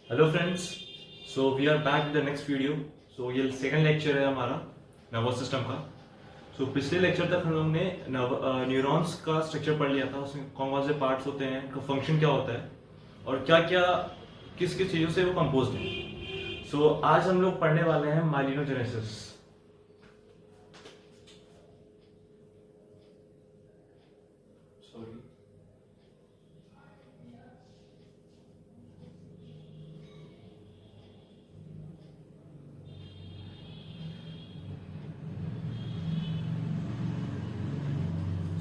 Hello friends, so we are back with the next video. So ये second lecture है हमारा nervous system का। सो पिछले लेक्चर तक हम लोग ने न्यूरॉन्स का स्ट्रक्चर पढ़ लिया था। उसमें कौन कौन से पार्ट्स होते हैं, उनका फंक्शन क्या होता है और क्या क्या किस किस चीज़ों से वो कंपोज्ड है। सो आज हम लोग पढ़ने वाले हैं माइलिनोजेनेसिस। सॉरी,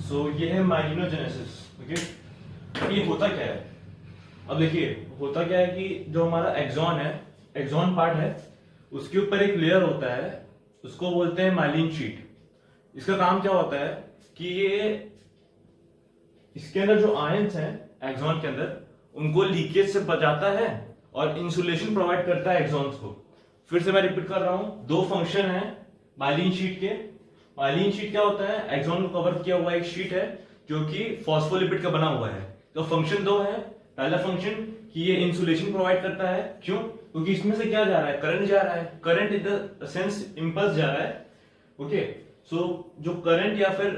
सो ये है माइलिनोजेनेसिस। ओके, ये होता क्या है? अब देखिए, होता क्या है कि जो हमारा एक्सॉन है, एक्सॉन पार्ट है, उसके ऊपर एक लेयर होता है, उसको बोलते हैं माइलिन शीट। इसका काम क्या होता है कि ये इसके अंदर जो आयंस हैं एक्सॉन के अंदर, उनको लीकेज से बचाता है और इंसुलेशन प्रोवाइड करता है एक्सॉन्स को। फिर से मैं रिपीट कर रहा हूं, दो फंक्शन है माइलिन शीट के। माइलिन शीट क्या होता है? एक्सॉन को कवर किया हुआ एक शीट है जो कि फॉस्फोलिपिड का बना हुआ है। तो फंक्शन दो है। पहला फंक्शन कि ये इंसुलेशन प्रोवाइड करता है। क्यों? क्योंकि इसमें से क्या जा रहा है? करंट जा रहा है। Current in the sense impulse जा रहा है। ओके, सो जो करंट या फिर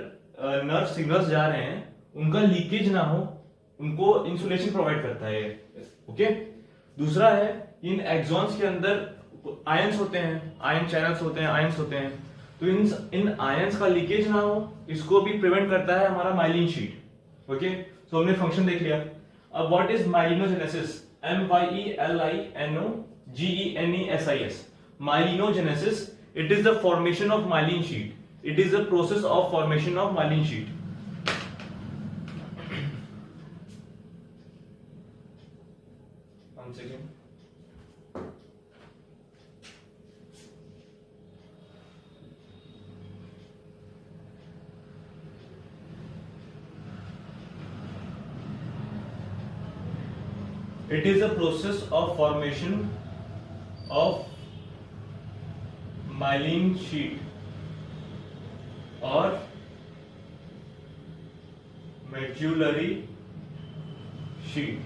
नर्व सिग्नल्स जा रहे हैं उनका लीकेज ना हो, उनको इंसुलेशन प्रोवाइड करता है। ओके, दूसरा है इन एक्सॉन्स के अंदर आयंस होते हैं, आयन चैनल्स होते हैं, आयंस होते हैं। तो इन आयंस का लीकेज ना हो, इसको भी प्रिवेंट करता है हमारा माइलिन शीट। ओके, सो हमने फंक्शन देख लिया। अब what is myelinogenesis? MYELINOGENESIS। Myelinogenesis, it is the formation of myelin sheet. It is the process of formation of myelin sheet. One second. It is a process of formation of myelin sheet or medullary sheet.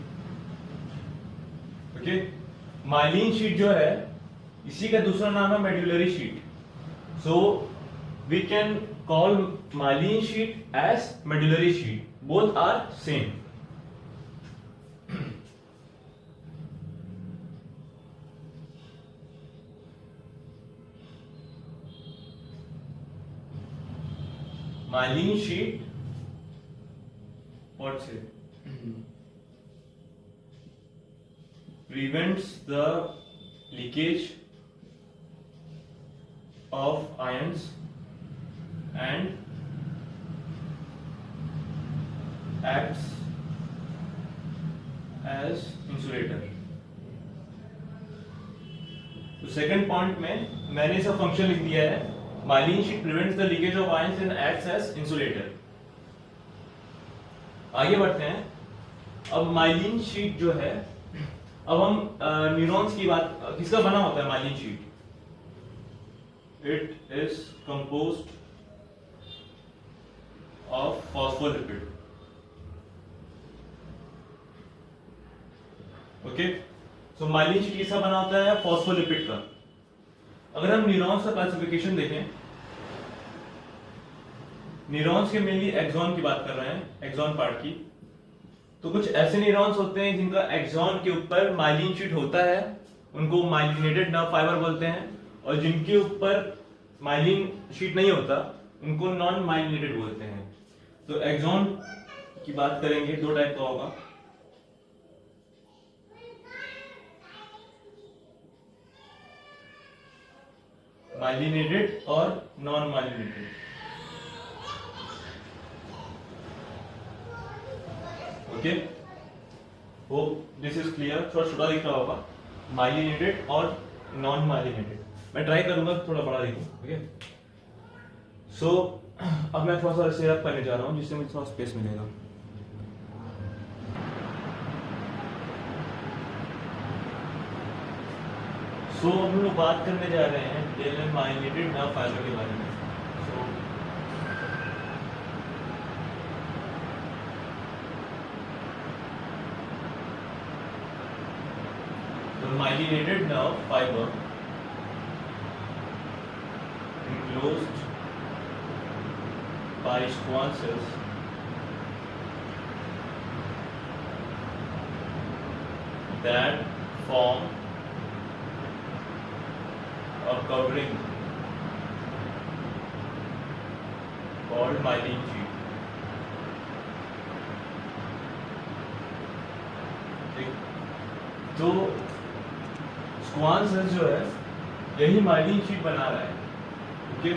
Okay, myelin sheet जो है इसी का दूसरा नाम है medullary sheet. So we can call myelin sheet as medullary sheet, both are same. myelin sheet, what say, prevents the leakage of ions and acts as insulator। तो second point में मैंने इसका फंक्शन लिख दिया है, myelin sheet prevents the leakage of ions and acts as insulator। आगे बढ़ते हैं। अब माइलिन शीट जो है, अब हम न्यूरॉन्स की बात, किसका बना होता है myelin sheath? It is composed of phospholipid. Okay, so myelin sheath किसका बना होता है? फॉस्फोलिपिड का। अगर हम न्यूरॉन्स का क्लासिफिकेशन देखें, न्यूरॉन्स के मेनली एक्सॉन की बात कर रहे हैं, एक्सॉन पार्ट की। तो कुछ ऐसे न्यूरॉन्स होते हैं जिनका एक्सॉन के ऊपर माइलिन शीट होता है, उनको माइलिनेटेड नर्व फाइबर बोलते हैं। और जिनके ऊपर माइलिन शीट नहीं होता, उनको नॉन माइलिनेटेड बोलते हैं। तो एक्सॉन की बात करेंगे, दो टाइप का होगा। माइलिनेटेड और non myelinated. Okay, hope this is clear. थोड़ा छोटा दिख रहा होगा, माइलिनेटेड और नॉन माइलिनेटेड। मैं ट्राई करूंगा थोड़ा बड़ा दिखूं। ओके, सो अब मैं थोड़ा सा सेटअप करने जा रहा हूं जिससे मुझे थोड़ा स्पेस मिलेगा। सो अब हम लोग बात करने जा रहे हैं माइलिनेटेड नर्व फाइबर के बारे में। सो The myelinated nerve fiber enclosed by Schwann cells that form a covering called myelin sheath. तो स्क्वान सेल्स जो है यही माइलिन शीट बना रहा है. ओके,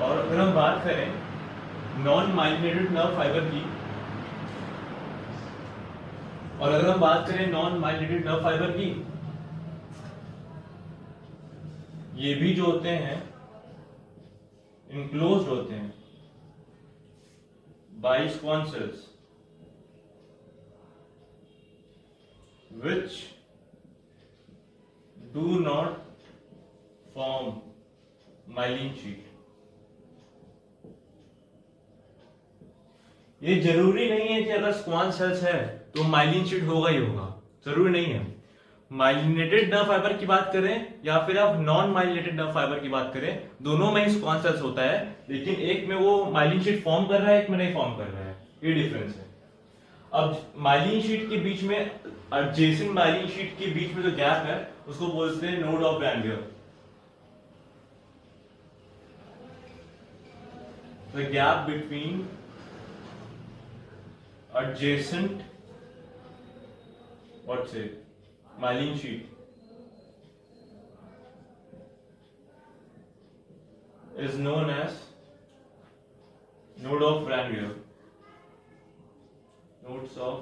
और अगर हम बात करें नॉन माइलिनेटेड नर्व फाइबर की, और अगर हम बात करें नॉन माइलिनेटेड नर्व फाइबर की, ये भी जो होते हैं इनक्लोज्ड होते हैं by Schwann cells which do not form myelin sheet. ये जरूरी नहीं है कि अगर स्क्वान सेल्स है तो माइलिन शीट होगा ही होगा, जरूरी नहीं है. माइलिनेटेड नर्व फाइबर की बात करें या फिर आप नॉन माइलिनेटेड नर्व फाइबर की बात करें, दोनों में ही स्क्वान सेल्स होता है, लेकिन एक में वो माइलिन शीट फॉर्म कर रहा है, एक में नहीं फॉर्म कर रहा है. ये डिफरेंस है. अब माइलिन शीट के बीच में, एडजेसेंट माइलिन शीट के बीच में जो गैप है उसको बोलते हैं node of Ranvier. The gap between adjacent what's it myelin sheet is known as node of Ranvier. Nodes of,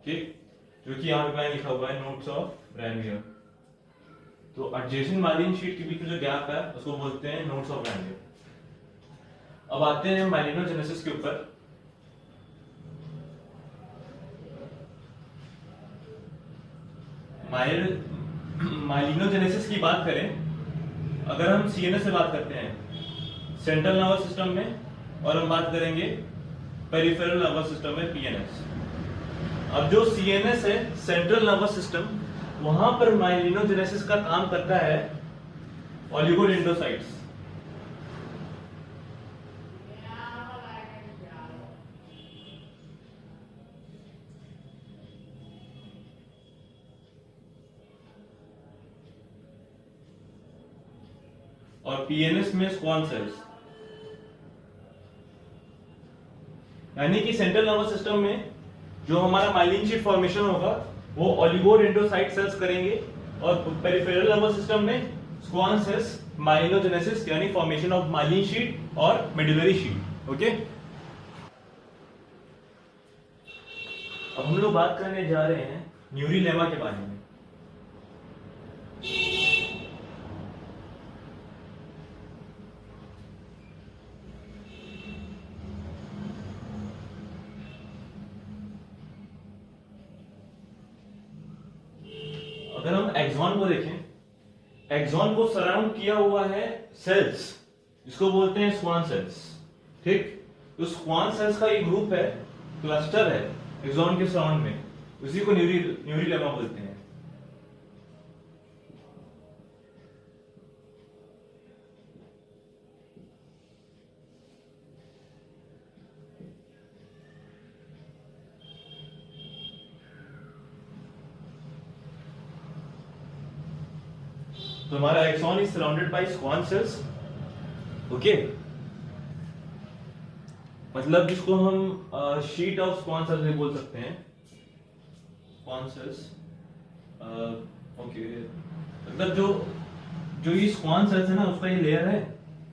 ठीक, जो कि यहाँ पे लिखा हुआ है नोड्स ऑफ Ranvier. तो adjacent myelin sheet के बीच में जो गैप है उसको बोलते हैं नोड्स ऑफ Ranvier. अब आते हैं माइलिनोजेनेसिस के ऊपर. माइलिनोजेनेसिस की बात करें, अगर हम सीएनएस से बात करते हैं सेंट्रल नर्वस सिस्टम में, और हम बात करेंगे पेरिफेरल नर्वस सिस्टम में पीएनएस. अब जो सीएनएस है सेंट्रल नर्वस सिस्टम, वहां पर माइलिनोजेनेसिस का काम करता है ओलिगोडेंड्रोसाइट्स. और पीएनएस में स्क्वान सेल्स. यानी कि सेंट्रल नर्वस सिस्टम में जो हमारा माइलिन शीट फॉर्मेशन होगा वो ओलिगोडेंड्रोसाइट सेल्स करेंगे, और पेरिफेरल नर्वस सिस्टम में स्क्वान सेल्स माइलिनोजेनेसिस यानी फॉर्मेशन ऑफ माइलिन शीट और मेडुलरी शीट. ओके, अब हम लोग बात करने जा रहे हैं न्यूरिलेमा के बारे में. अगर हम एक्सॉन को देखें, एक्सॉन को सराउंड किया हुआ है सेल्स, जिसको बोलते हैं स्क्वान सेल्स. ठीक, तो स्क्वान सेल्स का एक ग्रुप है, क्लस्टर है एक्सॉन के सराउंड में, उसी को न्यूरिलेमा बोलते हैं. तो हमारा axon is surrounded by Schwann cells. Okay, मतलब जिसको हम शीट ऑफ स्क्वान सेल्स भी बोल सकते हैं, स्क्वान सेल्स. ओके, मतलब जो ये स्क्वान सेल्स है ना, उसका ये लेयर है,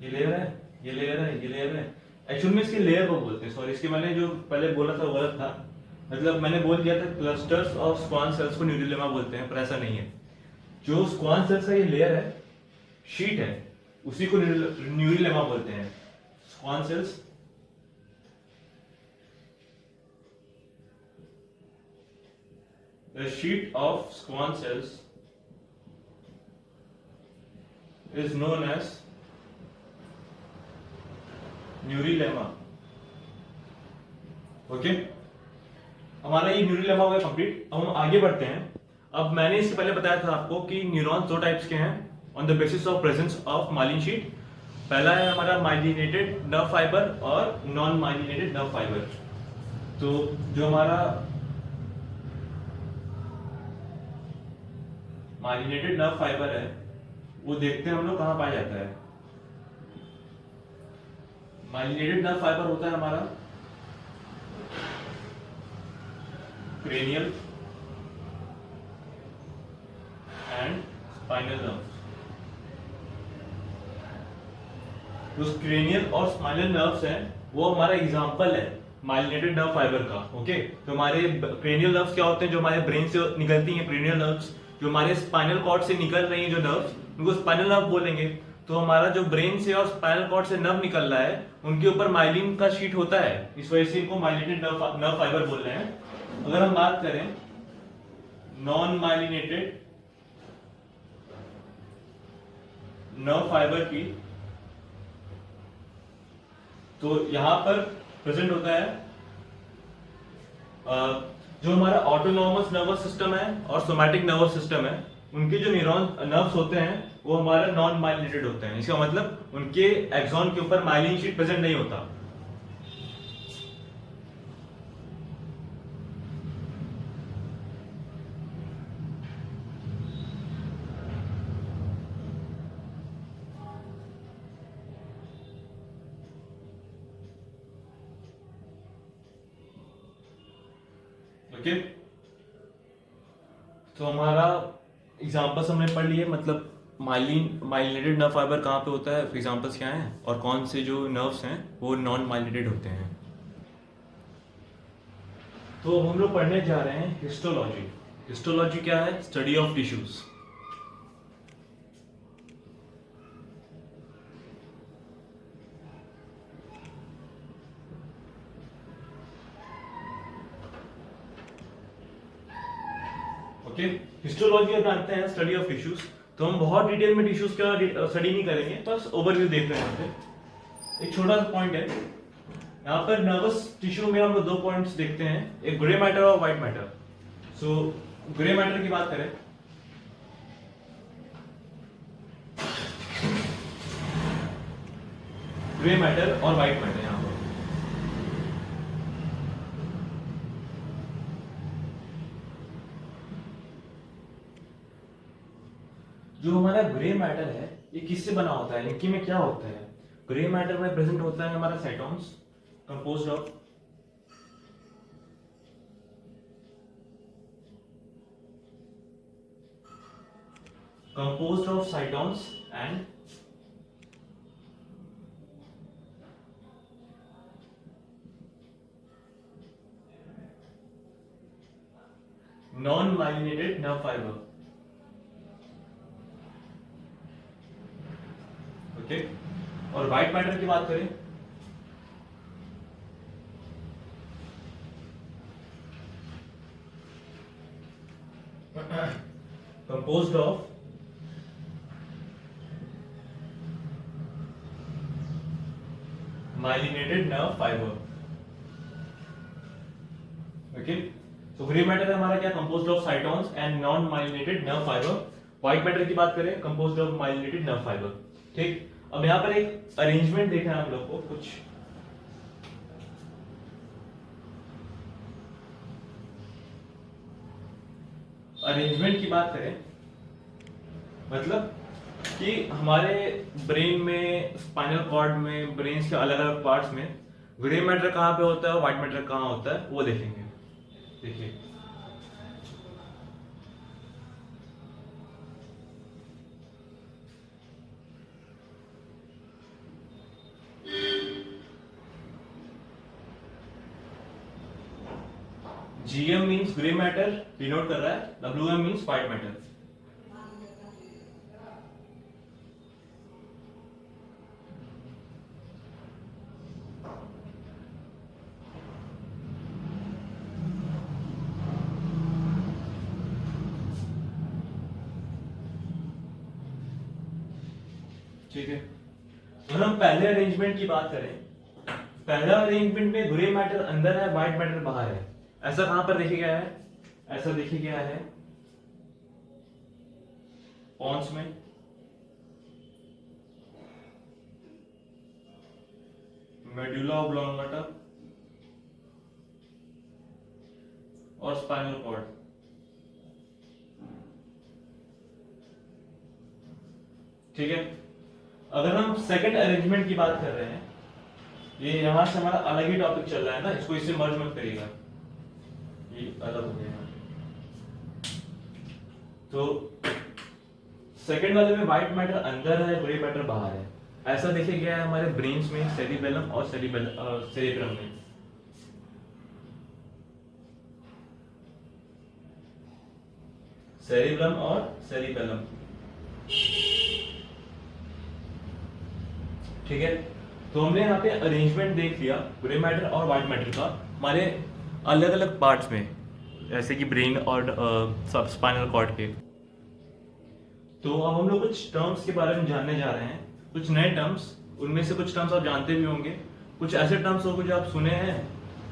ये लेयर है, ये लेयर है, ये लेयर है. एक्चुअल में इसके लेयर को बोलते हैं. सॉरी, इसके मैंने जो पहले बोला था वो गलत था. मतलब मैंने बोल दिया था क्लस्टर्स ऑफ स्क्वान सेल्स को न्यूरिलेमा बोलते हैं, पर ऐसा नहीं है. जो स्क्वान सेल्स का ये लेयर है, शीट है, उसी को न्यूरिलेमा बोलते हैं. Schwann cells the sheet of squam cells is known as neurilemma. Okay, हमारा ये न्यूरिलेमा हो गया कंप्लीट। अब हम आगे बढ़ते हैं। अब मैंने इससे पहले बताया था आपको कि न्यूरॉन्स दो टाइप्स के हैं on the basis of presence of myelin sheath. पहला है हमारा माइलिनेटेड नर्व फाइबर और नॉन माइलिनेटेड नर्व फाइबर। तो जो हमारा माइलिनेटेड नर्व फाइबर है वो देखते हैं हम लोग कहां पाया जाता है। माइलिनेटेड नर्व फाइबर होता है हमारा क्रेनियल एंड स्पाइनल नर्व। जो क्रेनियल और स्पाइनल नर्व्स हैं वो हमारा एग्जांपल है माइलिनेटेड नर्व फाइबर का। ओके, तो हमारे क्रेनियल नर्व्स क्या होते हैं, जो हमारे ब्रेन से निकलती हैं क्रेनियल नर्व्स। जो हमारे स्पाइनल कॉर्ड से निकल रही हैं जो नर्व्स, उनको स्पाइनल नर्व बोलेंगे। तो हमारा जो ब्रेन से और स्पाइनल कॉर्ड से नर्व निकल रहा है उनके ऊपर माइलिन का शीट होता है, इस वजह से इनको माइलिनेटेड नर्व फाइबर बोल रहे हैं। अगर हम बात करें नॉन माइलिनेटेड नर्व फाइबर की, तो यहां पर प्रेजेंट होता है जो हमारा ऑटोनॉमस नर्वस सिस्टम है और सोमैटिक नर्वस सिस्टम है, उनके जो न्यूरॉन नर्व्स होते हैं वो हमारा नॉन माइलिनेटेड होते हैं। इसका मतलब उनके एक्सॉन के ऊपर माइलिन शीट प्रेजेंट नहीं होता। ओके, तो हमारा एग्जांपल्स हमने पढ़ लिए, मतलब माइलिनेटेड नर्व फाइबर कहाँ पे होता है, एग्जांपल्स क्या हैं और कौन से जो नर्व्स हैं वो नॉन माइलिनेटेड होते हैं। तो हम लोग पढ़ने जा रहे हैं हिस्टोलॉजी। हिस्टोलॉजी क्या है, study of tissues. Okay, histology अब जानते हैं स्टडी ऑफ टिश्यूज। तो हम बहुत डिटेल में टिश्यूज का स्टडी नहीं करेंगे, बस ओवरव्यू देख रहे हैं। यहाँ पे एक छोटा सा पॉइंट है, यहाँ पर नर्वस टिश्यू में हम लोग दो पॉइंट्स देखते हैं, एक ग्रे मैटर और white matter. So grey matter की बात करें, ग्रे मैटर और व्हाइट मैटर यहाँ पर जो हमारा ग्रे मैटर है ये किससे बना होता है, इनकी में क्या होता है। ग्रे मैटर में प्रेजेंट होता है हमारा cytons composed of cytons and non myelinated nerve fibre. Okay, और व्हाइट मैटर की बात करें, composed of myelinated nerve fibre. Okay, तो ग्रे मैटर हमारा क्या, composed of cytons and non myelinated nerve fibre. White matter की बात करें, composed of myelinated nerve fibre. ठीक, अब यहां पर एक अरेंजमेंट देखना है हम लोग को। कुछ अरेंजमेंट की बात करें, मतलब कि हमारे ब्रेन में, स्पाइनल कॉर्ड में, ब्रेन के अलग अलग पार्ट्स में ग्रे मैटर कहां पे होता है और व्हाइट मैटर कहां होता है वो देखेंगे। देखिए, GM means grey matter denote कर रहा है, WM मीन्स व्हाइट मैटर। ठीक है। अगर हम पहले अरेंजमेंट की बात करें, पहला अरेंजमेंट में ग्रे मैटर अंदर है, व्हाइट मैटर बाहर है। ऐसा कहां पर देखा गया है? ऐसा देखा गया है पॉन्स में, मेडुला ऑब्लोंगेटा और स्पाइनल कॉर्ड। ठीक है। अगर हम सेकंड अरेंजमेंट की बात कर रहे हैं, ये यहां से हमारा अलग ही टॉपिक चल रहा है ना, इसको इससे मर्ज मत करिएगा, ये अलग हो गया। तो सेकंड वाले में व्हाइट मैटर अंदर है, ग्रे मैटर बाहर है। ऐसा देखा गया है हमारे ब्रेन्स में, सेरिबेलम और सेरेब्रम में। सेरिब्रम और सेरिबेलम। ठीक है। तो हमने यहाँ पे अरेंजमेंट देख लिया ग्रे मैटर और व्हाइट मैटर का हमारे अलग अलग पार्ट्स में, जैसे कि ब्रेन और सब स्पाइनल कॉर्ड के। तो अब हम लोग कुछ टर्म्स के बारे में जानने जा रहे हैं, कुछ नए टर्म्स। उनमें से कुछ टर्म्स आप जानते भी होंगे, कुछ ऐसे टर्म्स होंगे जो आप सुने हैं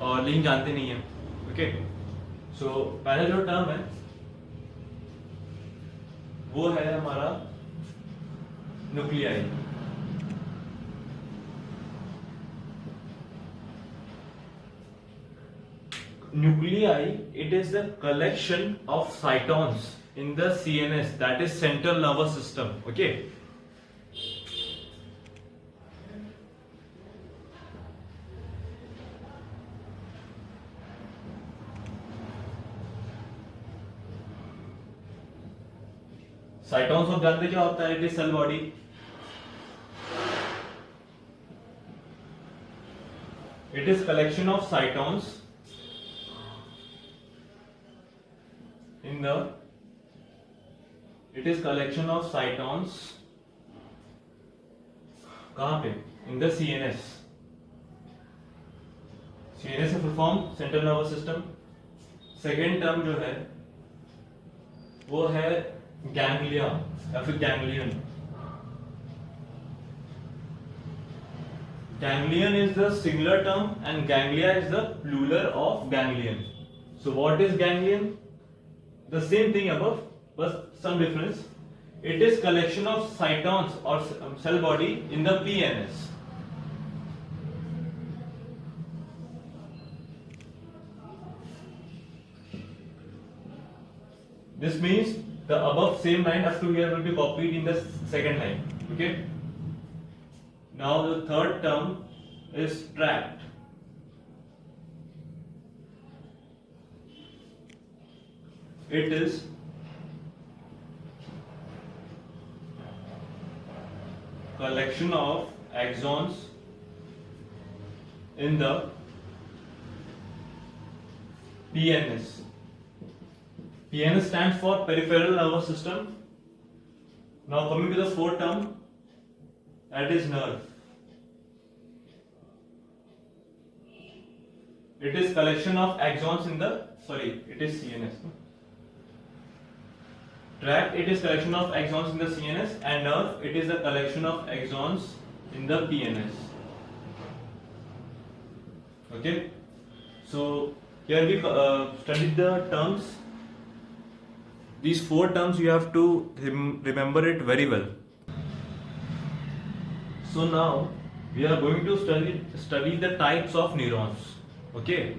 और लेकिन जानते नहीं हैं। ओके। सो पहला जो टर्म है वो है हमारा nuclei. Nuclei, it is the collection of cytons in the CNS, that is central nervous system. Okay. Cytons आप जानते क्या होता है? It is cell body. It is collection of cytons in the, it is collection of cytons कहां पे? in the CNS। CNS से full form central nervous system. Second term जो है वो है गैंग्लिया या फिर ganglion. Ganglion is the singular term and ganglia is the plural of ganglion. So what is ganglion? The same thing above, but some difference. It is collection of cytons or cell body in the PNS. This means the above same line up to here will be copied in the second line. Okay. Now the third term is tract. It is collection of axons in the PNS. PNS stands for peripheral nervous system. Now coming to the fourth term, that is nerve. It is collection of axons in the, it is CNS. Tract, it is collection of axons in the CNS, and nerve, it is the collection of axons in the PNS. Okay. So here we studied the terms. These four terms you have to remember it very well. So now we are going to study the types of neurons. Okay.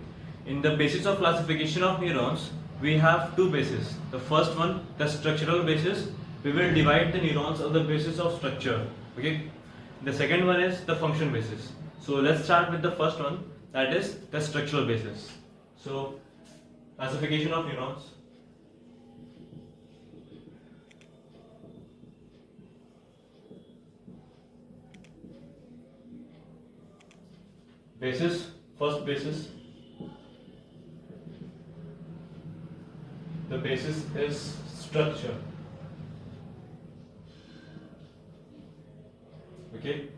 In the basis of classification of neurons, we have two bases. The first one, the structural basis. We will divide the neurons on the basis of structure. Okay. The second one is the function basis. So let's start with the first one, that is the structural basis. So classification of neurons. Basis, first basis. The basis is structure. Okay.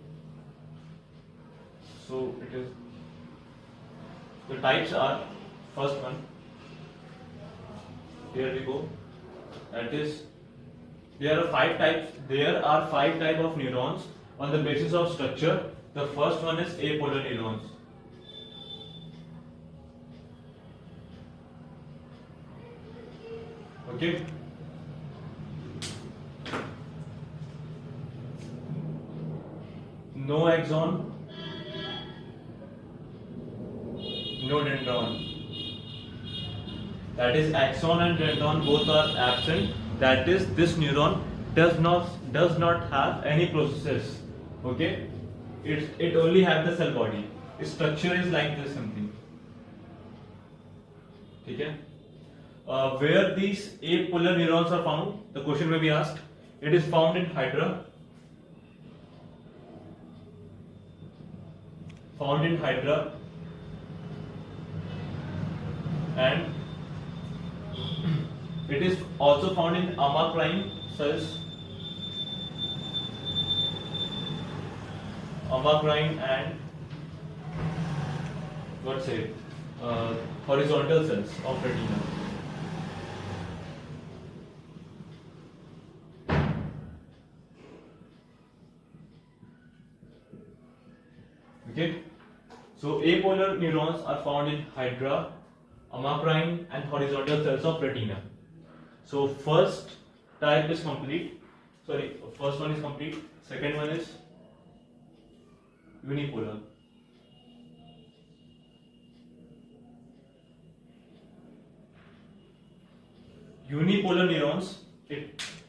So it is, the types are, first one, here we go, that is, there are five types of neurons On the basis of structure, the first one is apolar neurons. Okay. No axon, no dendron. That is, axon and dendron both are absent. That is, this neuron does not have any processes. Okay, it only has the cell body. Its structure is like this something. Okay. Where these apolar neurons are found, the question may be asked. It is found in hydra, and it is also found in amacrine cells, and horizontal cells of retina. Okay, so apolar neurons are found in hydra, amacrine, and horizontal cells of retina. So first type is complete. First one is complete. Second one is unipolar. Unipolar neurons,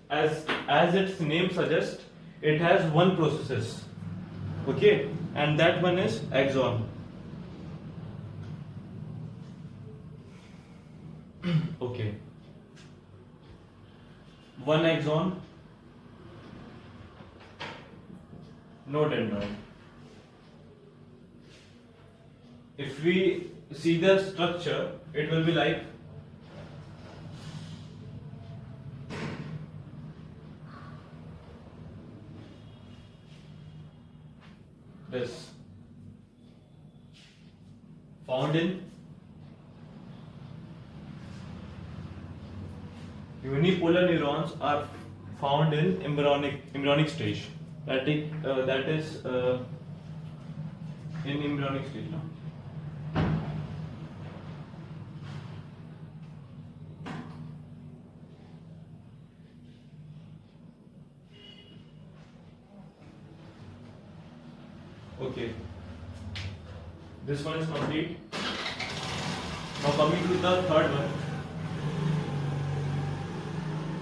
as its name suggests, it has one processes. Okay, and that one is axon. Okay, one axon, no dendron. If we see the structure, it will be like this. Found in unipolar neurons are found in embryonic stage. That is in embryonic stage now. Okay, this one is complete. Now coming to the third one,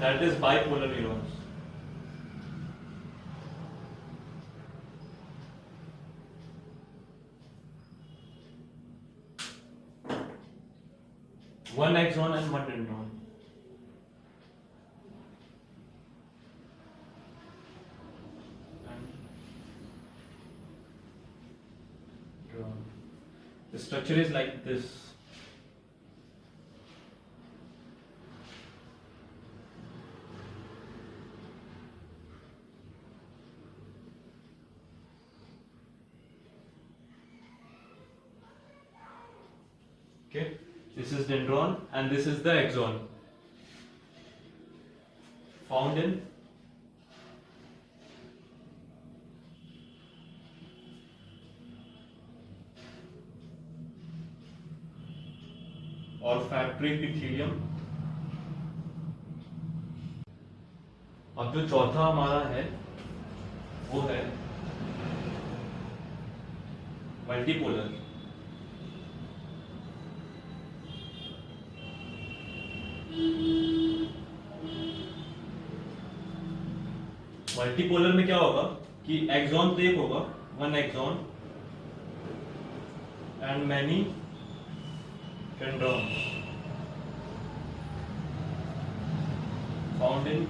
that is bipolar neurons. One axon and one dendron. The structure is like this. Okay, this is dendron and this is the axon. Found in olfactory epithelium. अब जो चौथा हमारा है वो है multipolar. Multipolar में क्या होगा कि एक्सॉन तो एक होगा, one axon and many dendrons found in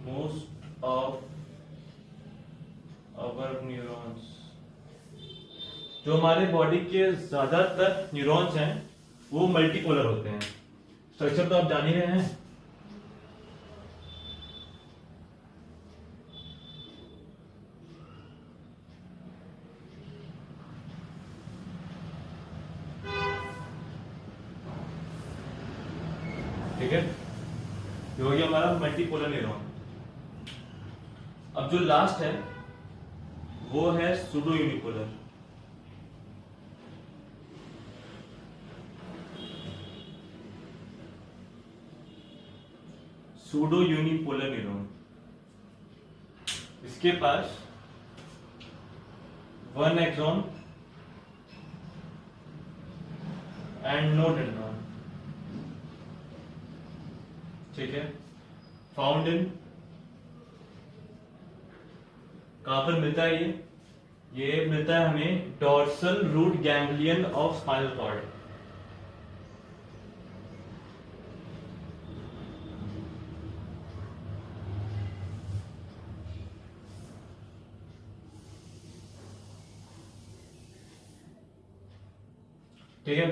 most of our neurons. जो हमारे बॉडी के ज्यादातर न्यूरॉन्स हैं वो मल्टीपोलर होते हैं. स्ट्रक्चर तो आप जान ही रहे हैं. ठीक है, ये हो गया हमारा मल्टीपोलर न्यूरॉन. अब जो लास्ट है वो है pseudo unipolar. Pseudo unipolar neuron, इसके पास one axon and no dendron, ठीक है। फाउंड इन, कहां पर मिलता है ये मिलता है हमें dorsal root ganglion of spinal cord. ठीक है,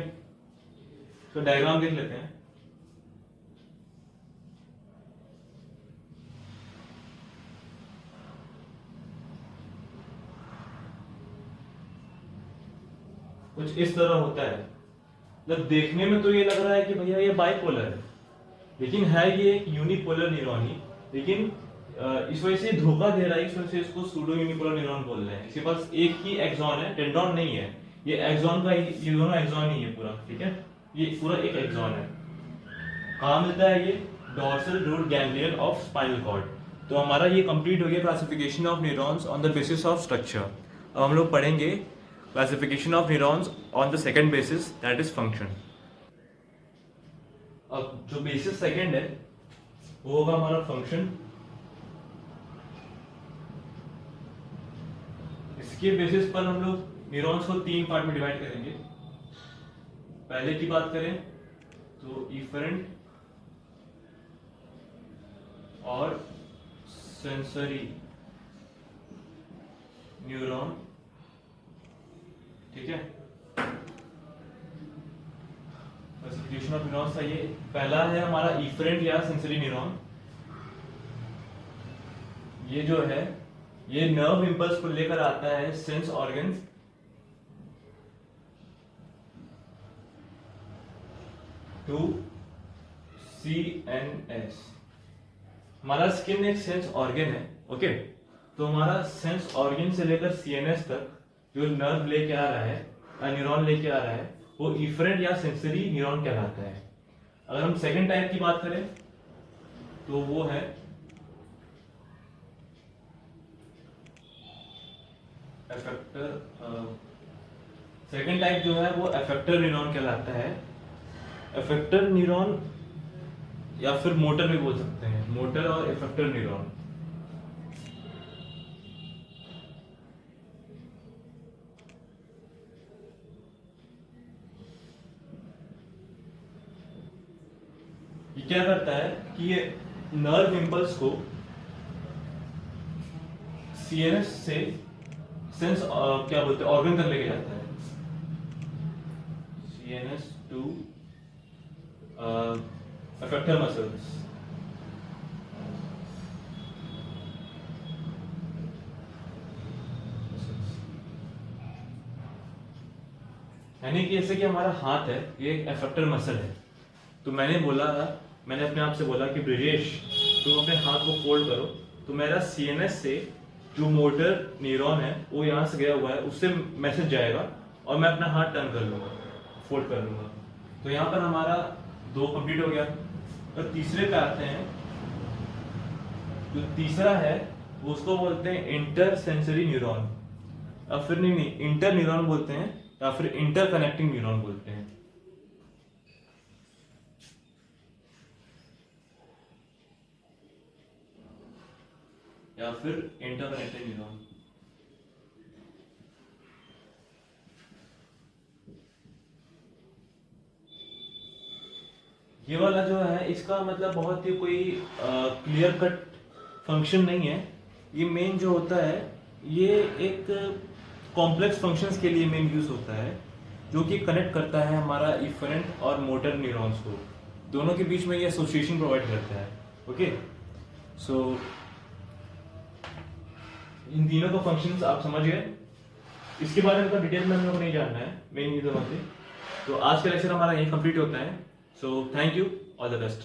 तो डायग्राम देख लेते हैं। कुछ इस तरह होता है, मतलब देखने में तो ये लग रहा है कि भैया ये बाइपोलर है, लेकिन है ये एक यूनिपोलर न्यूरॉन ही। लेकिन इस वजह से धोखा दे रहा है, इस वजह से इसको सूडो यूनिपोलर न्यूरॉन बोल रहे हैं। इसके पास एक ही एक्सॉन है, डेंड्रॉन नहीं है। ये एक्सॉन का ये दोनों एक्सॉन ही है पूरा, ठीक है। ये पूरा एक एक्सॉन है। कहाँ मिलता है ये? Dorsal root ganglion of spinal cord. तो हमारा ये कंप्लीट हो गया classification of neurons on the basis of structure. अब हम लोग पढ़ेंगे classification of neurons on the second basis, that is function. अब जो बेसिस सेकंड है वो होगा हमारा फंक्शन। इसके बेसिस पर हम लोग न्यूरॉन्स को तीन पार्ट में डिवाइड करेंगे। पहले की बात करें तो इफरेंट और सेंसरी न्यूरॉन, ठीक है। क्लासिफिकेशन ऑफ न्यूरॉन्स का ये पहला है हमारा इफरेंट या सेंसरी न्यूरॉन। ये जो है ये नर्व इंपल्स को लेकर आता है सेंस ऑर्गन्स टू CNS। हमारा स्किन एक सेंस ऑर्गन है, ओके। तो हमारा सेंस ऑर्गन से लेकर CNS तक जो नर्व लेके आ रहा है, न्यूरॉन लेके आ रहा है, वो इफरेंट या सेंसरी न्यूरॉन कहलाता है। अगर हम सेकंड टाइप की बात करें तो वो है एफेक्टर। सेकंड टाइप जो है वो एफेक्टर न्यूरॉन कहलाता है। एफेक्टर न्यूरॉन या फिर मोटर भी बोल सकते हैं, मोटर और एफेक्टर न्यूरॉन। ये क्या करता है कि ये नर्व इंपल्स को CNS से सेंस क्या बोलते हैं ऑर्गन तक लेके जाता है। CNS to effector muscles. यानी कि जैसे कि हमारा हाथ है, ये एक एफेक्टर मसल है। तो मैंने अपने आप से बोला कि ब्रिजेश तुम अपने हाथ को फोल्ड करो, तो मेरा CNS से जो मोटर न्यूरॉन है वो यहाँ से गया हुआ है, उससे मैसेज जाएगा और मैं अपना हाथ टर्न कर लूंगा, फोल्ड कर लूंगा। तो यहाँ पर हमारा दो कंप्लीट हो गया। और तीसरे पे आते हैं। जो तीसरा है वो उसको बोलते हैं इंटर सेंसरी न्यूरॉन, या फिर नहीं इंटर न्यूरॉन बोलते हैं, या फिर इंटर कनेक्टिंग न्यूरॉन बोलते हैं। या फिर इंटरकनेक्टेड न्यूरॉन। ये वाला जो है इसका मतलब बहुत ही कोई क्लियर कट फंक्शन नहीं है। ये मेन जो होता है ये एक कॉम्प्लेक्स फंक्शंस के लिए मेन यूज होता है, जो कि कनेक्ट करता है हमारा इफरेंट और मोटर न्यूरॉन्स को, दोनों के बीच में ये एसोसिएशन प्रोवाइड करता है। ओके, सो इन तीनों का फंक्शंस आप समझ गए। इसके बारे में तो डिटेल में हम लोग नहीं जानना है, मेन ये दोनों से। तो आज का लेक्चर हमारा यही कंप्लीट होता है। So thank you, all the best.